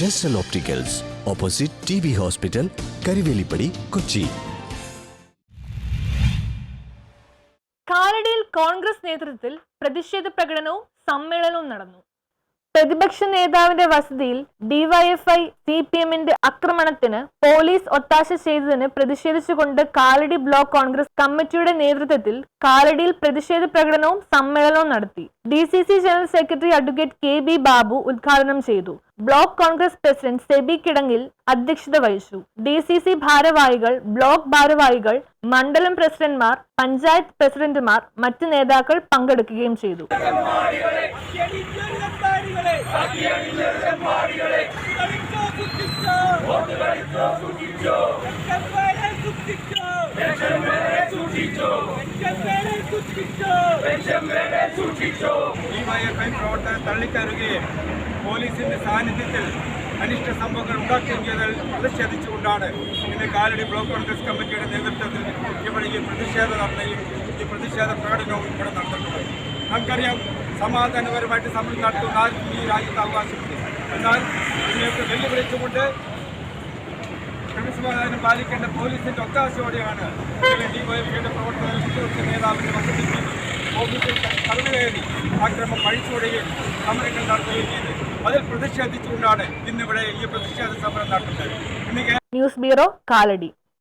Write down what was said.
ജെസ്റ്റൽ opticals, opposite TB hospital, Karivelippady, Kochi. കാലടിയിൽ കോൺഗ്രസ് നേതൃത്വത്തിൽ പ്രതിഷേധ പ്രകടനവും സമ്മേളനവും നടന്നു. പ്രതിപക്ഷ നേതാവിന്റെ വസതിയിൽ ഡിവൈഎഫ്ഐ CPMന്റെ ആക്രമണത്തിന് പോലീസ് ഒത്താശ ചെയ്തതിന് പ്രതിഷേധിച്ചുകൊണ്ട് കാലടി ബ്ലോക്ക് കോൺഗ്രസ് കമ്മിറ്റിയുടെ നേതൃത്വത്തിൽ കാലടിയിൽ പ്രതിഷേധ പ്രകടനവും സമ്മേളനവും നടത്തി. DCC general secretary advocate KB Babu ഉദ്ഘാടനം ചെയ്തു. ബ്ലോക്ക് കോൺഗ്രസ് പ്രസിഡന്റ് സെബി കിടങ്ങിൽ അധ്യക്ഷത വഹിച്ചു. DCC ഭാരവാഹികൾ, ബ്ലോക്ക് ഭാരവാഹികൾ, മണ്ഡലം പ്രസിഡന്റ്മാർ, പഞ്ചായത്ത് പ്രസിഡന്റുമാർ, മറ്റ് നേതാക്കൾ പങ്കെടുക്കുകയും ചെയ്തു. തള്ളിക്കയറുകയും പോലീസിന്റെ സാന്നിധ്യത്തിൽ അനിഷ്ട സംഭവങ്ങൾ ഉണ്ടാക്കുകയും ചെയ്തതിൽ പ്രതിഷേധിച്ചുകൊണ്ടാണ് ഇന്ന് കാലടി ബ്ലോക്ക് കോൺഗ്രസ് കമ്മിറ്റിയുടെ നേതൃത്വത്തിൽ ഇവിടെ ഈ പ്രതിഷേധ ധർണയും ഈ പ്രതിഷേധ പ്രകടനവും ഇവിടെ നടത്തുന്നത്. നമുക്കറിയാം, സമാധാനപരമായിട്ട് സമരം നടത്തുന്ന ആർക്കും ഈ രാജ്യത്ത് അവകാശമുണ്ട്. എന്നാൽ ഇതിനെയൊക്കെ വെല്ലുവിളിച്ചുകൊണ്ട് ക്രമസമാധാനം പാലിക്കേണ്ട പോലീസിന്റെ ഒത്താശയോടെയാണ് ഡിവൈഎഫ്ഐയുടെ പ്രവർത്തകർ പ്രതിപക്ഷ നേതാവിന്റെ വസതിക്ക് ഓഫീസിൽ കടന്നുകയറി ആക്രമണം പഴിച്ചുവിടുകയും സമരങ്ങൾ നടത്തുകയും ചെയ്തു. അതിൽ പ്രതിഷേധിച്ചുകൊണ്ടാണ് ഇന്നിവിടെ ഈ പ്രതിഷേധ സമരം നടത്തുന്നത്. News bureau, Kalady.